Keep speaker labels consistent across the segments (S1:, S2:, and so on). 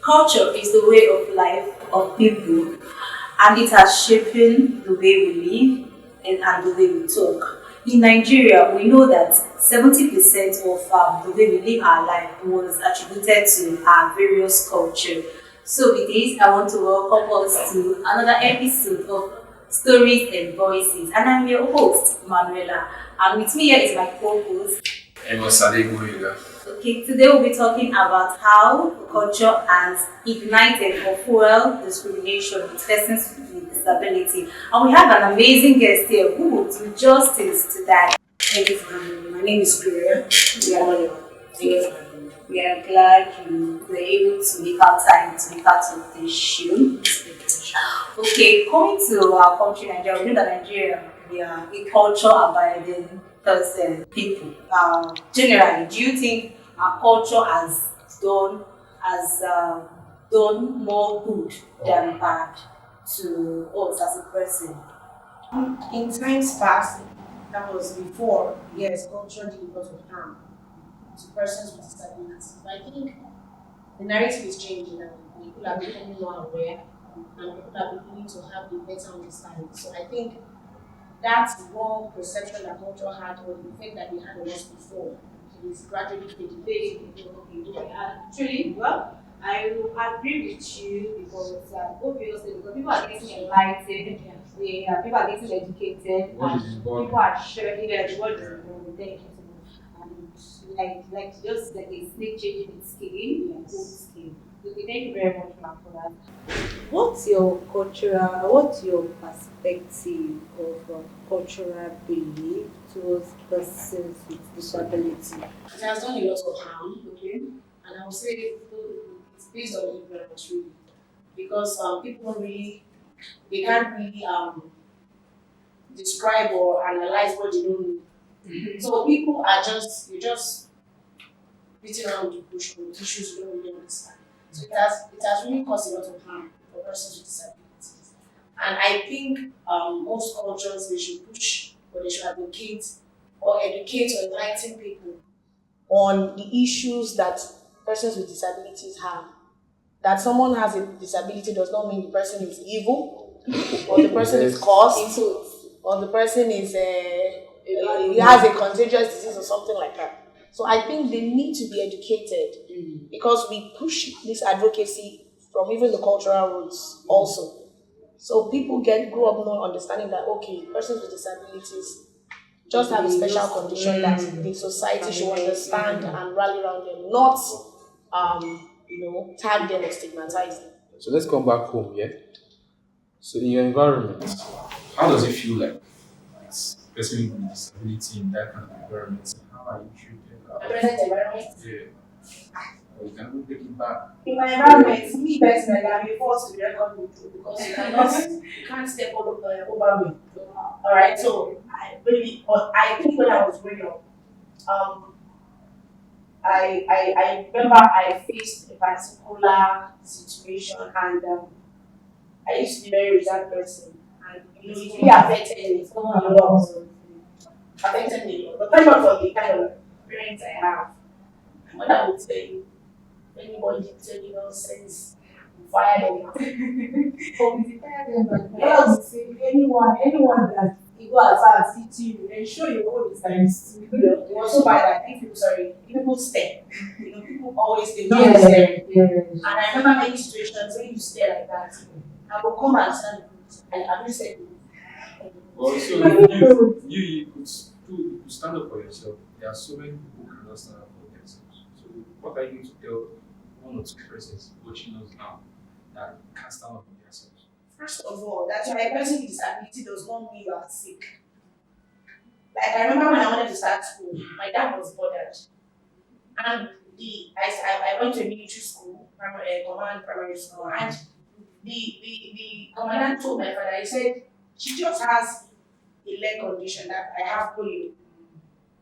S1: Culture is the way of life of people, and it has shaping the way we live and the way we talk. In Nigeria, we know that 70% of the way we live our life was attributed to our various culture. So with this, I want to welcome us to another episode of Stories and Voices, and I'm your host, Manuela. And with me here is my co-host.
S2: Gloria.
S1: Okay, today we'll be talking about how culture has ignited or fueled discrimination with persons with disability. And we have an amazing guest here who will do justice to that.
S3: Thank you for having me. My name is Gloria. We are Omoniwa. Thank you for having me.
S1: We are glad you were able to make out time to be part of this show. Okay, coming to our country, Nigeria, we know that Nigeria, we are a culture abiding person, people. Generally, do you think our culture has done more good than bad to us as a person?
S3: In times past, that was before, yes, culture did a lot of harm to persons with disabilities. But I think the narrative is changing now. People are becoming more aware and people are beginning to have a better understanding. So I think that wrong perception that culture had or the effect that they had on us before is gradually fading.
S1: Actually, well, I will agree with you because obviously because people are getting enlightened, people are getting educated, and people are sharing their words with them. And like just like a snake changing its skin, old skin. So thank you very much, ma'am, for that. What's your perspective of cultural belief towards persons with disability?
S3: It has done a lot of harm, okay? And I would say it's based on ignorance, really. Because people really, they can't really describe or analyze what they don't know. So people are you're just beating around the bush with issues you don't really understand. So it has really caused a lot of harm for persons with disabilities. And I think most cultures they should push or they should advocate or educate or enlighten people on the issues that persons with disabilities have. That someone has a disability does not mean the person is evil, or the person is cursed, or the person is he has a contagious disease or something like that. So I think they need to be educated because we push this advocacy from even the cultural roots also. So people grow up not understanding that okay, persons with disabilities just have a special condition that the society should understand and rally around them, not tag them or stigmatize them.
S2: So let's come back home, yeah? So in your environment, how does it feel like it's person with disability in that kind of environment? How are you treated?
S3: The present environment.
S2: Yeah. We can take it back.
S3: In my environment, me personally, I'm forced to record with you because you can't step over me. Alright, so I think when I was growing up, I remember I faced a particular situation and I used to be a very reserved person and it really affected me a lot. Affected me a lot. But thank God for the kind of parents I have. My mother would tell you, anybody tell you nonsense, fire them. Yes, anyone that you go as far as see you, ensure your own is times two. It was so bad that if people stare, people always they just stare. And I remember many situations when you stare like that, I will come and stand and I will say,
S2: Well, so you could stand up for yourself. There are so many people who cannot stand up for themselves. So what are you going to tell one or two persons watching us now that can't stand up for themselves?
S3: first of all, that you're a person with disability does not mean you are sick. Like I remember when I wanted to start school, my dad was bothered. And I went to a military school, command primary school, and the commandant told my father, he said, she just has a leg condition that I have polio.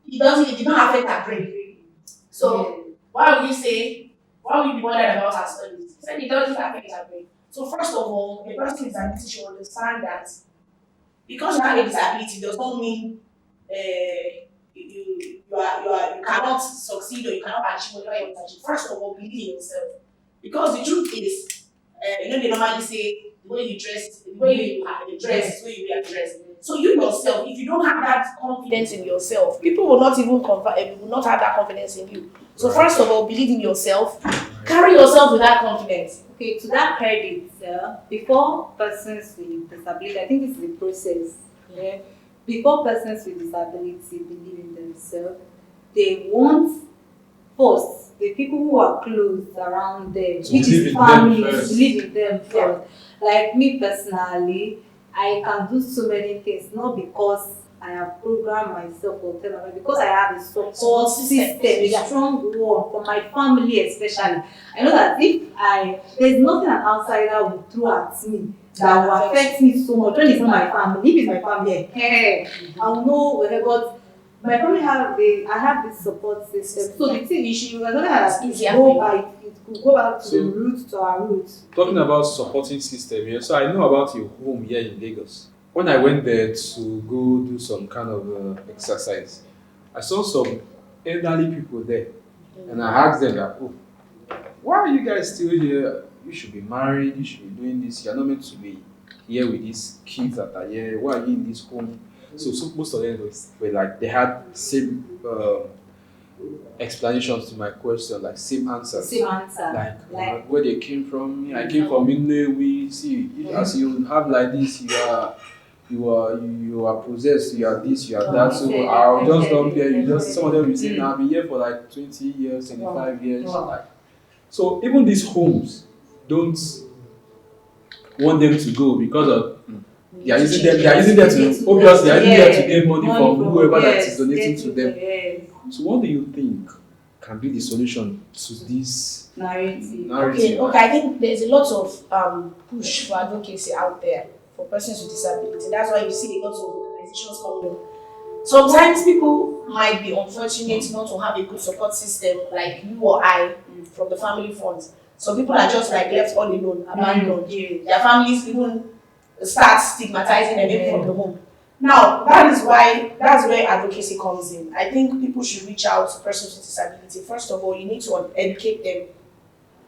S3: It did not affect her brain. So why would you be bothered about her studies? He said it doesn't affect her brain. So first of all, a person with disability should understand that because you have a disability does not mean you cannot succeed or you cannot achieve whatever you want to achieve. First of all, believe in yourself. Because the truth is, they normally say the way you dress, the way you are dressed, the way you wear dress. So you yourself, if you don't have that confidence in yourself, people will not even will not have that confidence in you. So first of all, believe in yourself. Carry yourself with that confidence.
S1: Okay, to that credit, before persons with disability, I think this is the process. Yeah. Before persons with disability believe in themselves, they want first the people who are close around them, which is family, believe in them first. Like me personally, I can do so many things, not because I have programmed myself or whatever, because I have a support system, a strong one for my family especially. I know that there's nothing an outsider will throw at me that will affect me so much when it's not my family. If it's my family, I'll know whether, but my family I have this support system. So the thing is, you are not go back to the roots, to our roots.
S2: Talking about supporting system here, so I know about your home here in Lagos. When I went there to go do some kind of exercise, I saw some elderly people there, and I asked them that, oh, why are you guys still here? You should be married, you should be doing this, you're not meant to be here with these kids that are here, why are you in this home? So most of them were like, they had same explanations to my question, like same answers.
S1: Same answer.
S2: Like where they came from. I came from Inewi. See, as you have like this, you are possessed, you are this, you are that. So I'll just dump here. You just some of them will say, I've been here for like 20 years, 25 years. Like, so even these homes don't want them to go because of they are using them to obviously they are using them to get money from whoever that is donating to them. So what do you think can be the solution to this narrative?
S3: Okay, I think there's a lot of push for advocacy out there for persons with disability. That's why you see a lot of organizations coming up. Sometimes people might be unfortunate not to have a good support system like you or I from the family funds. So people are just like left all alone, abandoned. Their families even start stigmatizing them even from the home. Now, that's where advocacy comes in. I think people should reach out to persons with disability. First of all, you need to educate them.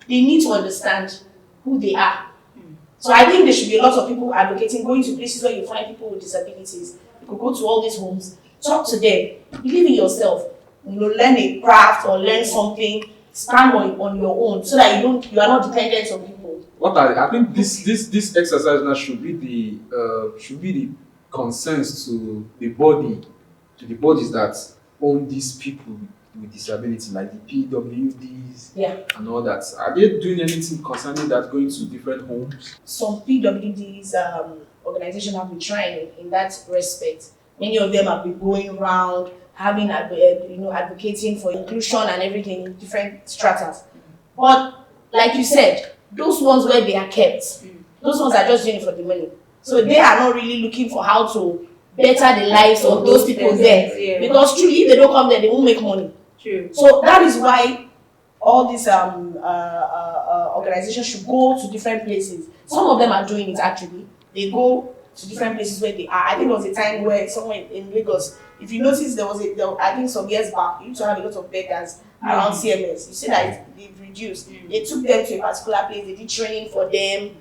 S3: They need to understand who they are. So I think there should be a lot of people advocating, going to places where you find people with disabilities. You could go to all these homes, talk to them, believe in yourself, learn a craft or learn something, stand on your own so that you are not dependent on people.
S2: I think this exercise now should be the concerns to the bodies that own these people with disability, like the PWDs and all that. Are they doing anything concerning that, going to different homes?
S3: Some PWDs organizations have been trying in that respect. Many of them have been going around having advocating for inclusion and everything in different stratas. But like you said, those ones where they are kept, those ones are just doing it for the money. So they are not really looking for how to better the lives of those people there. Because truly, if they don't come there, they won't make money.
S1: True.
S3: So that is why all these organizations should go to different places. Some of them are doing it actually. They go to different places where they are. I think there was a time where somewhere in Lagos, if you notice, I think some years back, you used to have a lot of beggars around CMS. You see that they've reduced. They took them to a particular place, they did training for them,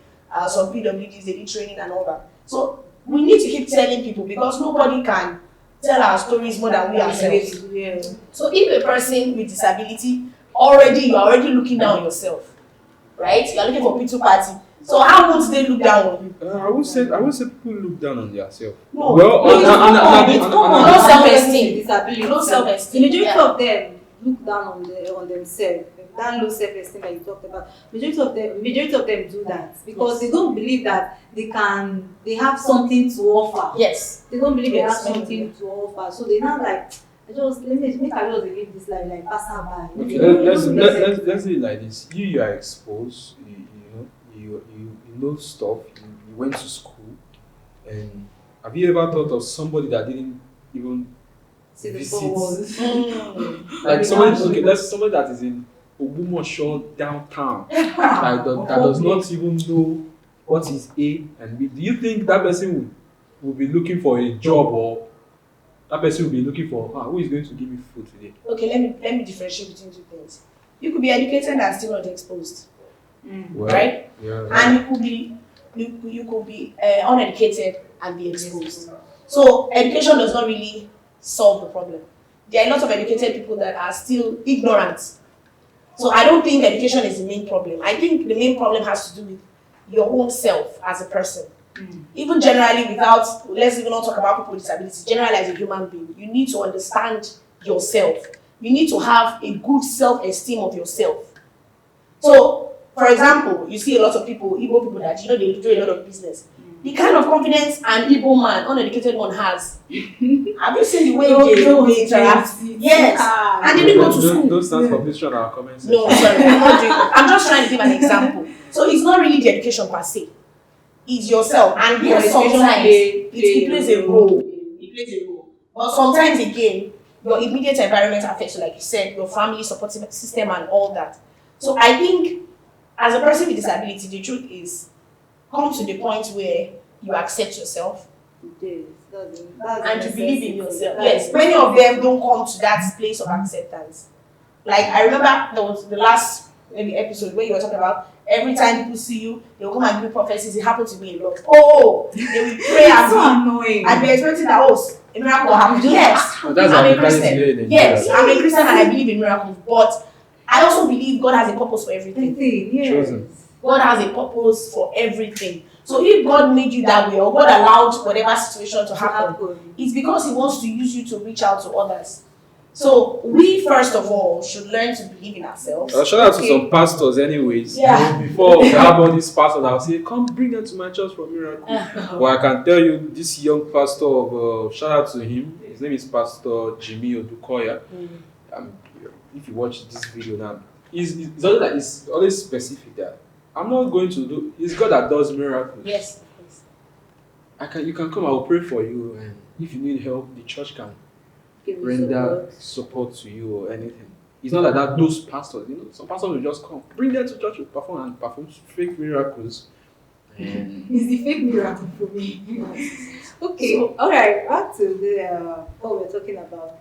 S3: some PWDs, they did training and all that. So we need to keep telling people because nobody can tell our stories more than we ourselves.
S1: Yeah.
S3: So if a person with disability, you are already looking down on yourself, right? You are looking for pity party. So how would they look down on you?
S2: I would say people look down on themselves.
S3: No.
S2: Well,
S3: it's no self-esteem.
S1: No self-esteem. The majority of them look down on themselves. That low self-esteem that you talked about. Majority of them do that because they don't believe that they have something to offer.
S3: Yes.
S1: They don't believe they have something to offer. So they now like, I just live this life like passerby.
S2: Okay, let's say it like this. You are exposed. You know stuff. You went to school, and have you ever thought of somebody that didn't even visit? Like somebody that is in Ogumosho downtown that does not even know what is A and B. Do you think that person will be looking for a job, or that person will be looking for who is going to give me food today?
S3: Okay, let me differentiate between two things. You could be educated and still not exposed.
S2: Well,
S3: right?
S2: yeah.
S3: And you could be uneducated and be exposed. So education does not really solve the problem. There are a lot of educated people that are still ignorant. So I don't think education is the main problem. I think the main problem has to do with your own self as a person. Even generally, without, let's even not talk about people with disabilities, generally as a human being, you need to understand yourself. You need to have a good self-esteem of yourself. So, for example, you see a lot of people, Igbo people that they do a lot of business. The kind of confidence an Igbo man, uneducated one has. Have you seen the way they interact? Yes. And they didn't go to school.
S2: Don't stand for this on our comments.
S3: No, sorry, I'm not doing that. I'm just trying to give an example. So it's not really the education per se. It's yourself. And yes, sometimes it plays a role. It plays a role. But sometimes again, your immediate environment affects you, like you said, your family support system and all that. So I think as a person with disability, the truth is come to the point where you accept yourself and you believe in yourself. Yes, many of them don't come to that place of acceptance. Like I remember there was the last maybe episode where you were talking about every time people see you, they'll come and give prophecies. It happened to me a lot. Oh, they will pray and
S1: so annoying.
S3: And be expecting that a miracle will happen. Yes,
S2: That's
S3: I'm
S2: our
S3: a Christian. Yes, I'm a Christian and I believe in miracles. But I also believe God has a purpose for everything.
S2: Chosen.
S3: God has a purpose for everything. So if God made you that way, or God allowed whatever situation to happen, it's because He wants to use you to reach out to others. So we first of all should learn to believe in ourselves.
S2: Shout out to some pastors, anyways.
S3: Yeah.
S2: Before we have all these pastors, I'll say, "Come bring them to my church for miracle." Well, I can tell you, this young pastor of shout out to him. His name is Pastor Jimmy Odukoya. If you watch this video now, it's always specific that I'm not going to do. It's God that does miracles.
S3: Yes.
S2: You can come. I will pray for you, and if you need help, the church can render support to you or anything. It's not like that. Those pastors, some pastors will just come, bring them to church to perform fake miracles.
S1: It's the fake miracle for me. Okay, so, all right. Back to what we're talking about.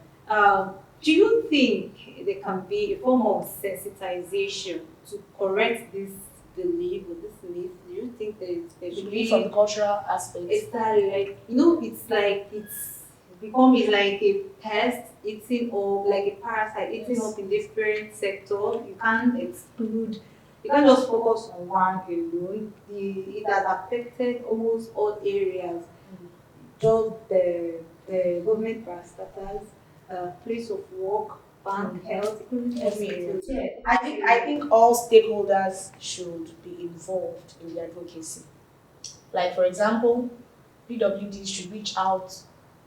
S1: Do you think there can be a form of sensitization to correct this belief or this myth? Do you think there should be
S3: From the cultural aspect.
S1: it's like it's like a pest eating or like a parasite eating up in different sectors. You can't exclude. You can't just focus on one alone. It has affected almost all areas. Just the government parastatals, place of work, bank, health,
S3: Everywhere. I think all stakeholders should be involved in the advocacy. Like for example, PWDs should reach out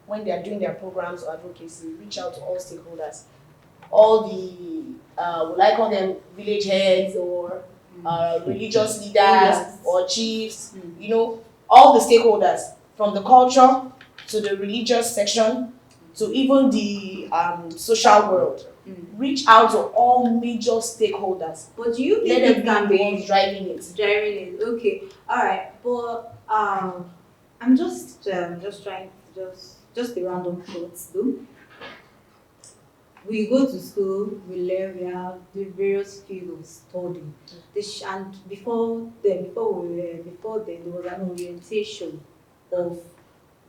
S3: when they are doing their programs or advocacy, reach out to all stakeholders. All the, will I call them village heads or religious leaders or chiefs, all the stakeholders from the culture to the religious section to even the social world. Reach out to all major stakeholders.
S1: But do you
S3: Let
S1: think
S3: them
S1: it
S3: be
S1: can
S3: the ones driving it.
S1: driving it? Okay, all right. But I'm just trying to just a random thoughts though. We go to school, we learn, we have the various fields of study. And before then, there was an orientation of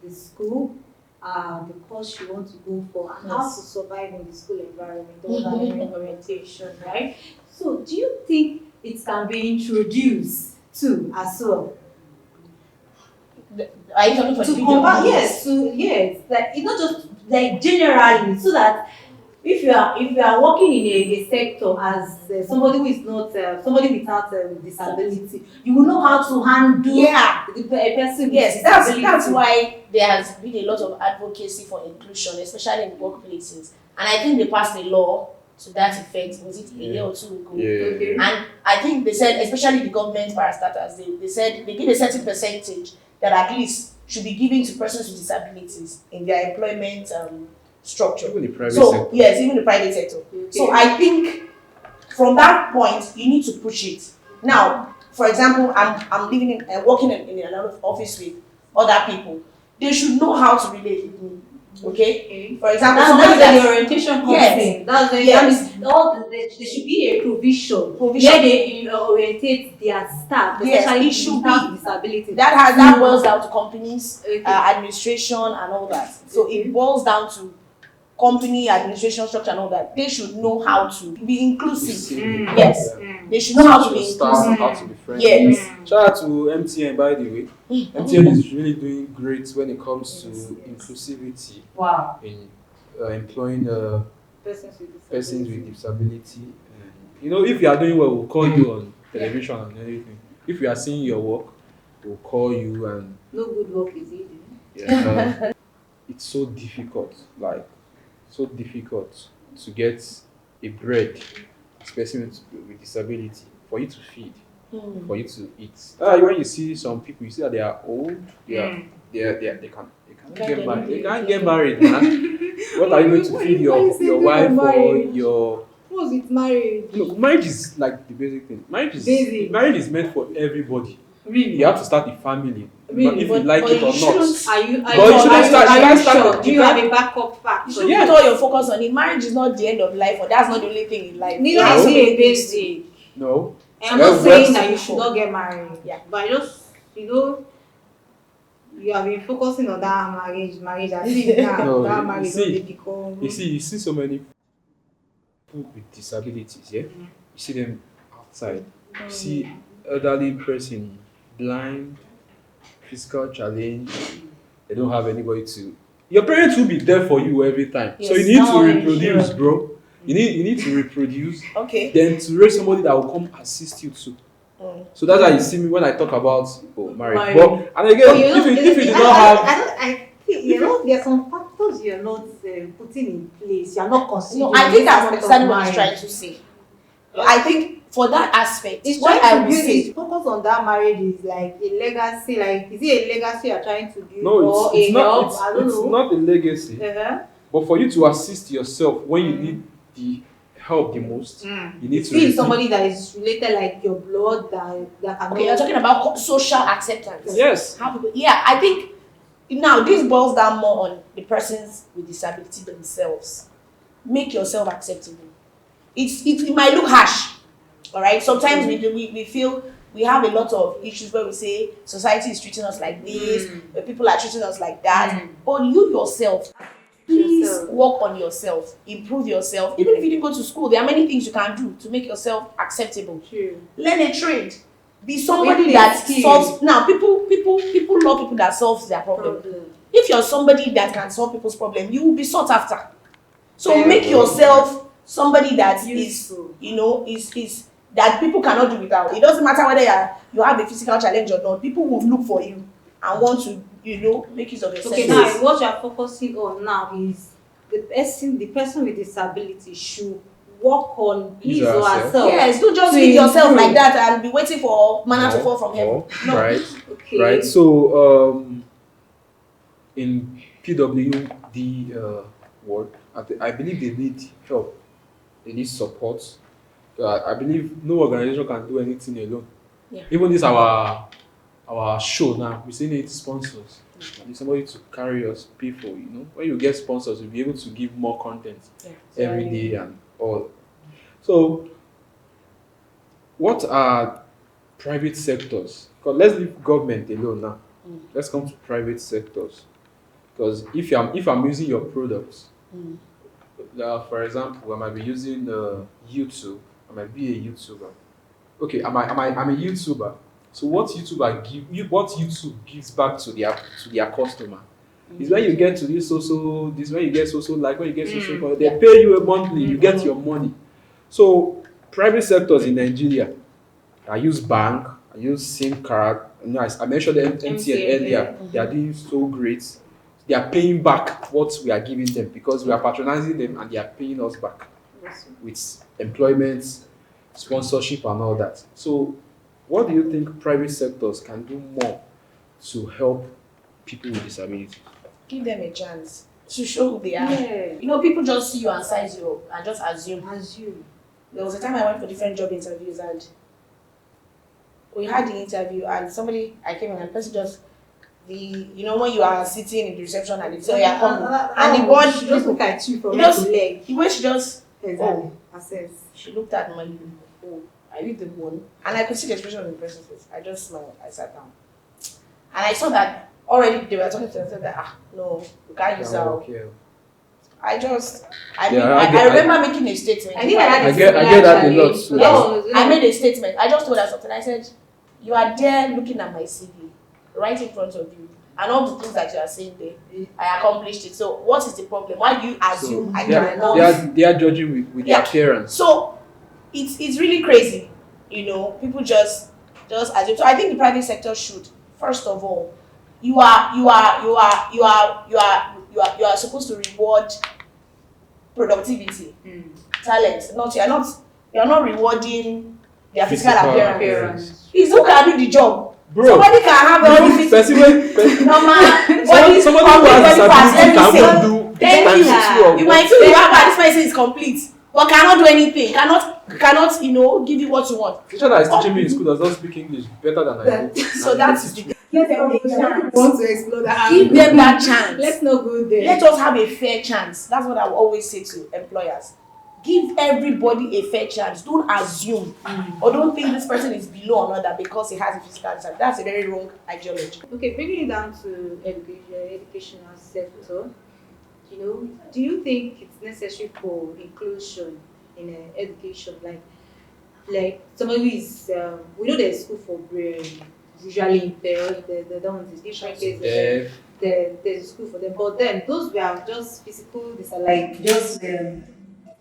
S1: the school, the course you want to go for, and how to survive in the school environment. There was an orientation, right? So, do you think it can be introduced too as well?
S3: Are you talking for
S1: To
S3: the
S1: combat,
S3: PWDs?
S1: yes, like it's not just like generally, so that if you are working in a sector as somebody who is not somebody without disability, you will know how to handle a person.
S3: Yes, that's why there has been a lot of advocacy for inclusion, especially in workplaces. And I think they passed a law to that effect. Was it a year or two ago?
S2: Yeah.
S3: And I think they said, especially the government parastatals, they said they give a certain percentage that at least should be given to persons with disabilities in their employment structure.
S2: Even the private
S3: So
S2: sector.
S3: yes, even the private sector.
S1: Okay.
S3: So I think from that point you need to push it. Now, for example, I'm living working in another office with other people. They should know how to relate with me. Okay? For example,
S1: That's
S3: somebody
S1: where the
S3: that
S1: orientation comes
S3: Yes.
S1: in. That's when
S3: Yes.
S1: there should be a provision
S3: Provision.
S1: where they orientate their staff,
S3: Yes,
S1: especially
S3: it should
S1: staff
S3: be.
S1: with disabilities.
S3: that boils down to companies,
S1: Okay.
S3: administration and all that. So it boils down to company administration structure and all that. They should know how to be inclusive. Yes. They should know how to be
S2: Staff,
S3: inclusive.
S2: how to be friendly.
S3: Yes.
S2: Shout out to MTN, by the way. MTN is really doing great when it comes to inclusivity
S1: Wow.
S2: in employing persons with disability. If you are doing well, we'll call you on television and everything. If we are seeing your work, we'll call you and
S1: No good work is easy.
S2: it's so difficult, so difficult to get a bread as person with disability for you to feed, for you to eat. When you see some people, you see that they are old, they can't get married. They can't get married, man. What are you going to feed your wife or your?
S1: What's with marriage?
S2: Marriage is like the basic thing. Marriage is meant for everybody.
S1: Really?
S2: You have to start a family,
S1: Really?
S2: if you like it or not.
S1: Are you
S2: sure?
S1: Do you have a backup fact?
S3: You should put all your focus on it. Marriage is not the end of life, or that's not the only thing in life.
S1: Neither is it a basic.
S2: No.
S1: I'm not saying that you should not get married.
S3: Yeah.
S1: But just, you have been focusing on that marriage as if now
S2: No,
S1: that
S2: you
S1: marriage
S2: see-
S1: will become.
S2: You see so many people with disabilities, yeah? You see them outside. You see elderly person, blind, physical challenge, they don't have anybody to. Your parents will be there for you every time. So you
S3: Yes.
S2: need to
S1: Oh,
S2: reproduce,
S1: sure.
S2: bro. You need to reproduce,
S3: Okay.
S2: then to raise somebody that will come assist you too. So that's why you see me when I talk about marriage. But and again, if you do not have
S1: I think there are some factors you're not putting in place. You're not considering.
S3: No, I think I'm
S1: this aspect of
S3: understanding what he's
S1: marriage.
S3: trying to say. I think for that aspect,
S1: It's
S3: what
S1: trying
S3: I
S1: to
S3: would
S1: build
S3: say,
S1: it. Focus on that marriage is like a legacy. Like, is it a legacy you're trying to build,
S2: no,
S1: or
S2: it's
S1: a
S2: not.
S1: help? I don't
S2: It's
S1: know.
S2: not a legacy.
S1: Uh-huh.
S2: But for you to assist yourself when you need the help the most, you need to.
S1: See somebody that is related, like your blood, that can.
S3: okay, you're talking about social acceptance.
S2: Yes.
S3: How people, yeah, I think now this boils down more on the persons with disability themselves. Make yourself acceptable. It might look harsh, all right. Sometimes we feel we have a lot of issues where we say society is treating us like this, people are treating us like that. But you yourself, please work on yourself, improve yourself. Even if you didn't go to school, there are many things you can do to make yourself acceptable.
S1: True.
S3: Learn a trade. Be somebody
S1: Make
S3: that
S1: skills.
S3: solves. Now, people love people that solves their problem. If you're somebody that can solve people's problem, you will be sought after. So
S1: Very
S3: make
S1: good.
S3: yourself somebody that
S1: Useful.
S3: is that people cannot do without. It doesn't matter whether you have a physical challenge or not. People will look for you and want to make use of your
S1: Okay,
S3: senses.
S1: now what you're focusing on now is the person with disability should work on his or herself.
S3: Yes, don't just
S1: To
S3: feed yourself
S1: improve.
S3: like that and be waiting for manna to fall from heaven. No.
S2: Right.
S1: Okay.
S2: Right. So in PWD work, I believe they need help. They need support. I believe no organization can do anything alone.
S3: Yeah.
S2: Even this our show now, we still need sponsors. We need somebody to carry us, pay for. When you get sponsors, you'll be able to give more content every day and all. So, what are private sectors? Because let's leave government alone now. Let's come to private sectors. Because if I'm using your products, for example, I might be using YouTube. I might be a YouTuber. Okay, I'm a YouTuber. So what YouTube gives back to their customer is when you get to this social, when you get social, they pay you a monthly, you get your money. So private sectors in Nigeria, I use bank, I use SIM card. I mentioned the MTN earlier. They are doing so great. They are paying back what we are giving them because we are patronizing them and they are paying us back with employment, sponsorship, and all that. So, what do you think private sectors can do more to help people with disabilities?
S3: Give them a chance to show who they are.
S1: Yeah.
S3: People just see you and size you up and just assume. There was a time I went for different job interviews and we had the interview and I came in and the person just when you are sitting in the reception and they say, "Yeah, come," and the board
S4: she just look at you from
S3: It
S4: head
S3: just-
S4: to leg.
S3: the way she just
S4: Exactly. Assess.
S3: she looked at my I did the one, and I could see the expression on the person's face. I just smiled. I sat down, and I saw that already they were talking to themselves that no, we can't use that. I remember making a statement.
S4: I think I had
S5: I get that a lot too.
S3: Yes, I made a statement. I just told her something. I said, "You are there looking at my CV, right in front of you, and all the things that you are saying there, I accomplished it. So what is the problem? Why do you assume I cannot?"
S5: They are judging with the appearance.
S3: So it's really crazy, People just assume. So I think the private sector should, first of all, you are supposed to reward productivity, talent. You're not rewarding their physical appearance. It's who can do the job.
S5: Bro,
S3: somebody can have all the physical normal body.
S5: Somebody who has disability cannot do
S3: Thank
S5: times
S3: you.
S5: two of
S3: You might feel this person is complete, but cannot do anything. Cannot give you what you want.
S5: the teacher that is teaching me in school does not speak English better than I do.
S3: So that's the
S4: Let them take a chance. Want to explore that?
S3: give them that chance.
S4: Let's not go there.
S3: Let us have a fair chance. That's what I will always say to employers. Give everybody a fair chance. Don't assume or don't think this person is below another because he has a physical disability. That's a very wrong ideology.
S4: Okay, bringing it down to educational sector, do you think it's necessary for inclusion in education? Like somebody who is, we know there's school for visually impaired, the ones with different cases. There's a school for them, but then those were just physical disabilities, just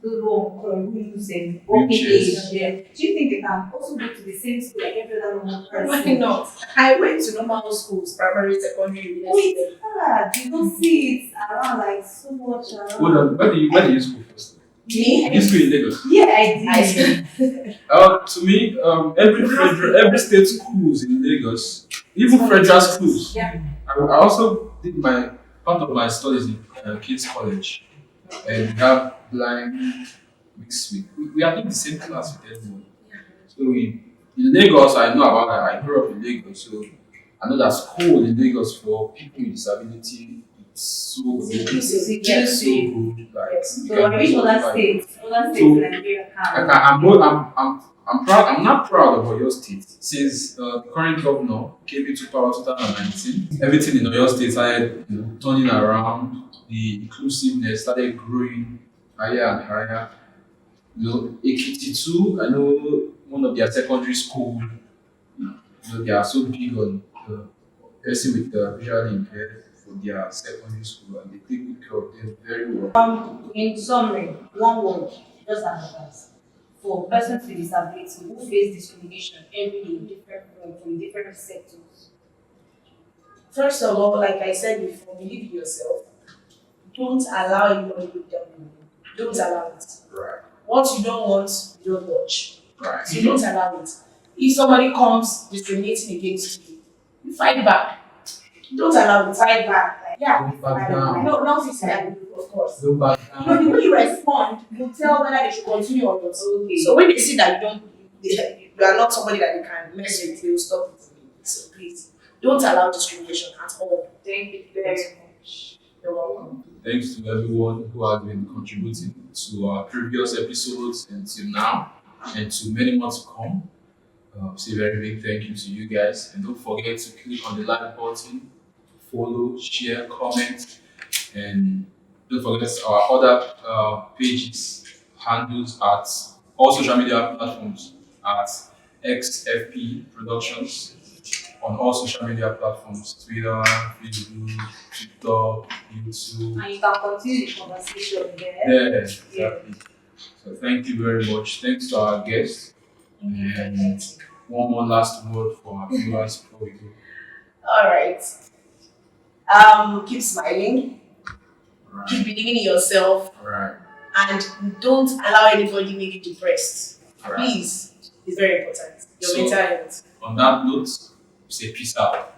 S4: those who use walking aids. Yeah. Do you think they can also go to the same school like every other normal person?
S3: Why not? I went to normal schools, primary, secondary, university.
S4: It's hard. You don't see it around like so much around.
S2: Hold on, where do you school first?
S3: Me?
S2: You school in Lagos?
S4: Yeah, I did.
S2: To me, every state schools in Lagos, even federal schools.
S4: Yeah.
S2: I also did part of my studies in Kids College, and we have blind mixed with. We are in the same class with everyone. So in Lagos, I know about that. I grew up in Lagos, so I know that school in Lagos for people with disability it's so good. It's so good. Like
S1: So I wish other states in Nigeria can.
S2: I'm proud. I'm not proud of Oyo State since the current governor came into power 2019. Everything in Oyo State started turning around. The inclusiveness started growing higher and higher. Ekiti too. I know one of their secondary school. They are so big on person with visually impaired for their secondary school, and they take good care of them very well.
S1: In summary, one word, just advice. For persons with disability who face discrimination every day in different sectors.
S3: First of all, like I said before, believe in yourself. Don't allow anybody to look down on you. Don't allow it.
S2: Right.
S3: What you don't want, you don't watch.
S2: Right.
S3: So you don't allow it. If somebody comes discriminating against you, you fight back. Don't allow it.
S1: Fight back.
S3: Yeah.
S2: Don't back down.
S3: No, not fixing that, of course.
S2: Don't back down.
S3: The way you respond, you tell whether they should continue or not.
S1: Okay.
S3: So when they see that you are not somebody that they can mess with, they will stop it. So please, don't allow discrimination at all.
S1: Thank you very much.
S3: You're welcome.
S2: Thanks to everyone who has been contributing to our previous episodes until now, and to many more to come. Say a very big thank you to you guys, and don't forget to click on the like button, follow, share, comment, and don't forget our other pages, handles at all social media platforms at XFP Productions on all social media platforms: Twitter, Facebook, TikTok, YouTube.
S1: And you can continue the conversation there.
S2: Yeah, exactly. So thank you very much. Thanks to our guests. And one more last word for our viewers before we go.
S3: All right. Keep smiling.
S2: All right.
S3: Keep believing in yourself,
S2: All right.
S3: and don't allow anybody make you depressed.
S2: All right.
S3: Please, it's very important. Your
S2: So-
S3: mental health.
S2: On that note, we say peace out.